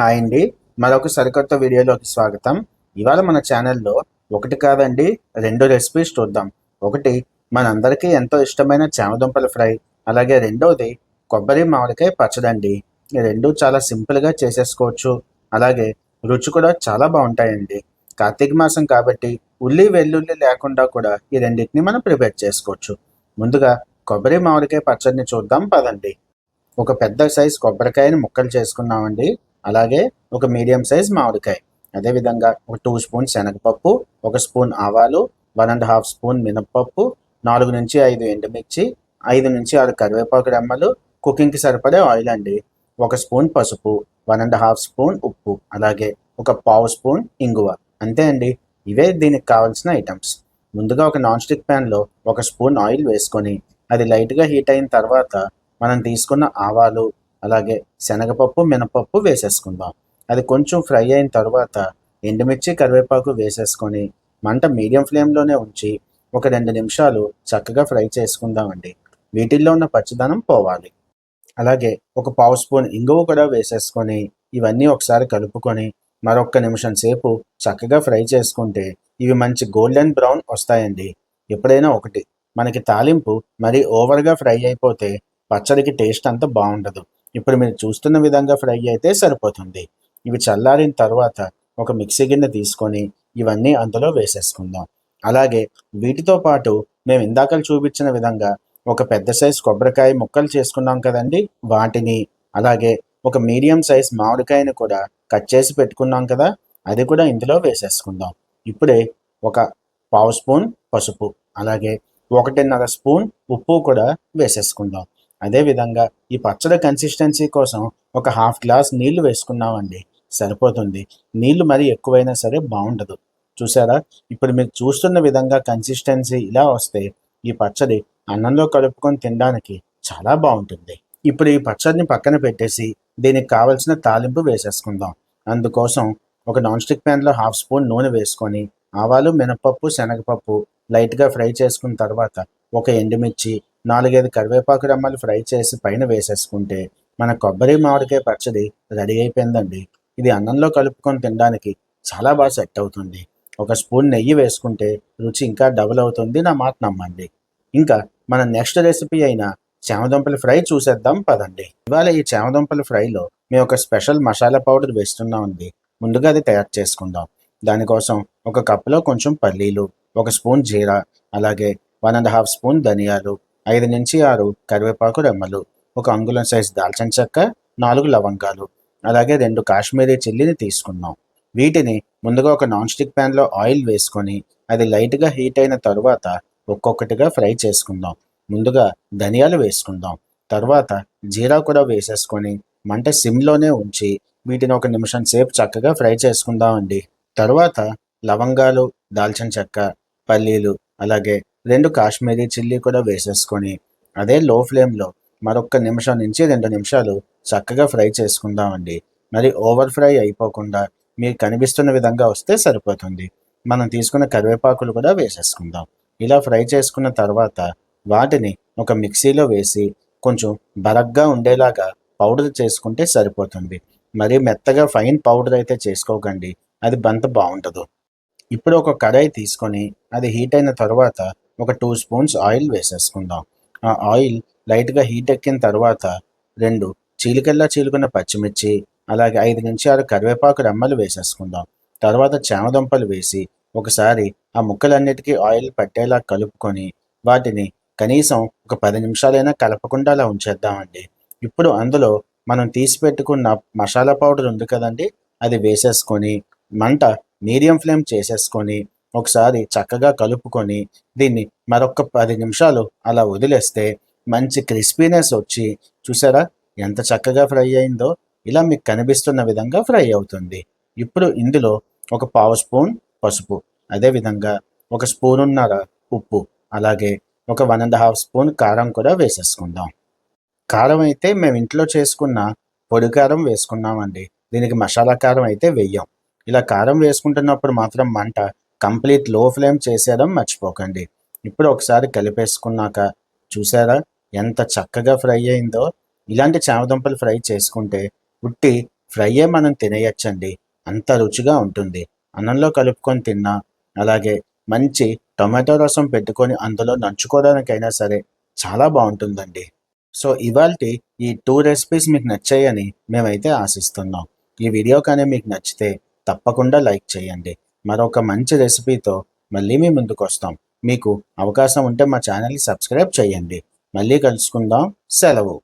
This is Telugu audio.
హాయ్ అండి. మరొక సరికొత్త వీడియోలోకి స్వాగతం. ఇవాళ మన ఛానల్లో ఒకటి కాదండి 2 రెసిపీస్ చూద్దాం. ఒకటి మనందరికీ ఎంతో ఇష్టమైన చామదుంపల ఫ్రై, అలాగే రెండోది కొబ్బరి మామిడికాయ పచ్చడండి. ఈ రెండు చాలా సింపుల్గా చేసేసుకోవచ్చు. అలాగే రుచి కూడా చాలా బాగుంటాయండి. కార్తీక మాసం కాబట్టి ఉల్లి వెల్లుల్లి లేకుండా కూడా ఈ రెండింటిని మనం ప్రిపేర్ చేసుకోవచ్చు. ముందుగా కొబ్బరి మామిడికాయ పచ్చడిని చూద్దాం పదండి. ఒక పెద్ద సైజ్ కొబ్బరికాయని ముక్కలు చేసుకున్నామండి. అలాగే ఒక మీడియం సైజ్ మామిడికాయ, అదేవిధంగా ఒక 2 స్పూన్ శనగపప్పు, 1 స్పూన్ ఆవాలు, 1½ స్పూన్ మినప్పప్పు, 4-5 ఎండుమిర్చి, 5-6 కరివేపాకు రెమ్మలు, కుకింగ్కి సరిపడే ఆయిల్ అండి, 1 స్పూన్ పసుపు, 1½ స్పూన్ ఉప్పు, అలాగే ఒక పావు స్పూన్ ఇంగువ. అంతే అండి, ఇవే దీనికి కావాల్సిన ఐటమ్స్. ముందుగా ఒక నాన్ స్టిక్ ప్యాన్లో 1 స్పూన్ ఆయిల్ వేసుకొని అది లైట్గా హీట్ అయిన తర్వాత మనం తీసుకున్న ఆవాలు, అలాగే శనగపప్పు, మినపప్పు వేసేసుకుందాం. అది కొంచెం ఫ్రై అయిన తర్వాత ఎండుమిర్చి, కరివేపాకు వేసేసుకొని మంట మీడియం ఫ్లేమ్లోనే ఉంచి ఒక 2 నిమిషాలు చక్కగా ఫ్రై చేసుకుందామండి. వీటిల్లో ఉన్న పచ్చిదనం పోవాలి. అలాగే ఒక పావు స్పూన్ ఇంగువ కూడా వేసేసుకొని ఇవన్నీ ఒకసారి కలుపుకొని మరొక నిమిషం సేపు చక్కగా ఫ్రై చేసుకుంటే ఇవి మంచి గోల్డెన్ బ్రౌన్ వస్తాయండి. ఎప్పుడైనా ఒకటి, మనకి తాలింపు మరీ ఓవర్గా ఫ్రై అయిపోతే పచ్చడికి టేస్ట్ అంత బాగుండదు. ఇప్పుడు మీరు చూస్తున్న విధంగా ఫ్రై అయితే సరిపోతుంది. ఇవి చల్లారిన తర్వాత ఒక మిక్సీ గిన్నె తీసుకొని ఇవన్నీ అందులో వేసేసుకుందాం. అలాగే వీటితో పాటు మేము ఇందాక చూపించిన విధంగా ఒక పెద్ద సైజ్ కొబ్బరికాయ ముక్కలు చేసుకున్నాం కదండి, వాటిని, అలాగే ఒక మీడియం సైజ్ మామిడికాయని కూడా కట్ చేసి పెట్టుకున్నాం కదా, అది కూడా ఇందులో వేసేసుకుందాం. ఇప్పుడే ఒక పావు స్పూన్ పసుపు, అలాగే 1½ స్పూన్ ఉప్పు కూడా వేసేసుకుందాం. అదేవిధంగా ఈ పచ్చడి కన్సిస్టెన్సీ కోసం ఒక హాఫ్ గ్లాస్ నీళ్లు వేసుకున్నామండి, సరిపోతుంది. నీళ్లు మరీ ఎక్కువైనా సరే బాగుండదు. చూసారా, ఇప్పుడు మీరు చూస్తున్న విధంగా కన్సిస్టెన్సీ ఇలా వస్తే ఈ పచ్చడి అన్నంలో కలుపుకొని తినడానికి చాలా బాగుంటుంది. ఇప్పుడు ఈ పచ్చడిని పక్కన పెట్టేసి దీనికి కావలసిన తాలింపు వేసేసుకుందాం. అందుకోసం ఒక నాన్ స్టిక్ ప్యాన్లో హాఫ్ స్పూన్ నూనె వేసుకొని ఆవాలు, మినపప్పు, శనగపప్పు లైట్గా ఫ్రై చేసుకున్న తర్వాత ఒక ఎండుమిర్చి, 4-5 కరివేపాకు రెమ్మలు ఫ్రై చేసి పైన వేసేసుకుంటే మన కొబ్బరి మామిడికాయ పచ్చడి రెడీ అయిపోయిందండి. ఇది అన్నంలో కలుపుకొని తినడానికి చాలా బాగా సెట్ అవుతుంది. ఒక స్పూన్ నెయ్యి వేసుకుంటే రుచి ఇంకా డబుల్ అవుతుంది, నా మాట నమ్మండి. ఇంకా మన నెక్స్ట్ రెసిపీ అయిన చామదుంపల ఫ్రై చూసేద్దాం పదండి. ఇవాళ ఈ చామదుంపల ఫ్రైలో మేము ఒక స్పెషల్ మసాలా పౌడర్ వేస్తున్నామండి. ముందుగా అది తయారు చేసుకుందాం. దానికోసం ఒక కప్పులో కొంచెం పల్లీలు, 1 స్పూన్ జీరా, అలాగే 1½ స్పూన్ ధనియాలు, 5-6 కరివేపాకు రెమ్మలు, ఒక అంగుళం సైజ్ దాల్చిన చెక్క, 4 లవంగాలు, అలాగే 2 కాశ్మీరీ చిల్లీని తీసుకున్నాం. వీటిని ముందుగా ఒక నాన్ స్టిక్ ప్యాన్లో ఆయిల్ వేసుకొని అది లైట్గా హీట్ అయిన తరువాత ఒక్కొక్కటిగా ఫ్రై చేసుకుందాం. ముందుగా ధనియాలు వేసుకుందాం. తర్వాత జీరా కూడా వేసేసుకొని మంట సిమ్లోనే ఉంచి వీటిని 1 నిమిషం సేపు చక్కగా ఫ్రై చేసుకుందామండి. తరువాత లవంగాలు, దాల్చిన చెక్క, పల్లీలు, అలాగే 2 కాశ్మీరీ చిల్లీ కూడా వేసేసుకొని అదే లో ఫ్లేమ్లో మరొక నిమిషం నుంచి 2 నిమిషాలు చక్కగా ఫ్రై చేసుకుందామండి. మరి ఓవర్ ఫ్రై అయిపోకుండా మీకు కనిపిస్తున్న విధంగా వస్తే సరిపోతుంది. మనం తీసుకున్న కరివేపాకులు కూడా వేసేసుకుందాం. ఇలా ఫ్రై చేసుకున్న తర్వాత వాటిని ఒక మిక్సీలో వేసి కొంచెం బరగ్గా ఉండేలాగా పౌడర్ చేసుకుంటే సరిపోతుంది. మరీ మెత్తగా ఫైన్ పౌడర్ అయితే చేసుకోకండి, అది బంత బాగుండదు. ఇప్పుడు ఒక కడాయి తీసుకొని అది హీట్ అయిన తర్వాత ఒక 2 స్పూన్స్ ఆయిల్ వేసేసుకుందాం. ఆ ఆయిల్ లైట్గా హీట్ ఎక్కిన తర్వాత 2 చీలికల్లా చీలుకున్న పచ్చిమిర్చి, అలాగే 5-6 కరివేపాకు రెమ్మలు వేసేసుకుందాం. తర్వాత చామదుంపలు వేసి ఒకసారి ఆ ముక్కలన్నిటికీ ఆయిల్ పట్టేలా కలుపుకొని వాటిని కనీసం ఒక 10 నిమిషాలైనా కలపకుండా అలా ఉంచేద్దామండి. ఇప్పుడు అందులో మనం తీసి పెట్టుకున్న మసాలా పౌడర్ ఉంది కదండి, అది వేసేసుకొని మంట మీడియం ఫ్లేమ్ చేసేసుకొని ఒకసారి చక్కగా కలుపుకొని దీన్ని మరొక 10 నిమిషాలు అలా వదిలేస్తే మంచి క్రిస్పీనెస్ వచ్చి, చూసారా ఎంత చక్కగా ఫ్రై అయిందో, ఇలా మీకు కనిపిస్తున్న విధంగా ఫ్రై అవుతుంది. ఇప్పుడు ఇందులో ఒక పావు స్పూన్ పసుపు, అదేవిధంగా 1 స్పూనున్నర ఉప్పు, అలాగే ఒక 1½ స్పూన్ కారం కూడా వేసేసుకుందాం. కారం అయితే మేము ఇంట్లో చేసుకున్న పొడి కారం వేసుకున్నామండి, దీనికి మసాలా కారం అయితే వెయ్యం. ఇలా కారం వేసుకుంటున్నప్పుడు మాత్రం మంట కంప్లీట్ లో ఫ్లేమ్ చేసేయడం మర్చిపోకండి. ఇప్పుడు ఒకసారి కలిపేసుకున్నాక చూసారా ఎంత చక్కగా ఫ్రై అయిందో. ఇలాంటి చామదుంపలు ఫ్రై చేసుకుంటే ఉట్టి ఫ్రైయే మనం తినేయచ్చండి. అంత రుచిగా ఉంటుంది. అన్నంలో కలుపుకొని తిన్నా, అలాగే మంచి టొమాటో రసం పెట్టుకొని అందులో నంచుకోవడానికైనా సరే చాలా బావుంటుందండి. సో, ఇవాల్టి ఈ 2 రెసిపీస్ మీకు నచ్చాయని మేమైతే ఆశిస్తున్నాం. ఈ వీడియో కానీ మీకు నచ్చితే తప్పకుండా లైక్ చేయండి. మరొక మంచి రెసిపీతో మళ్ళీ మీ ముందుకొస్తాం. మీకు అవకాశం ఉంటే మా ఛానల్‌ని సబ్స్క్రైబ్ చేయండి. మళ్ళీ కలుసుకుందాం. సెలవు.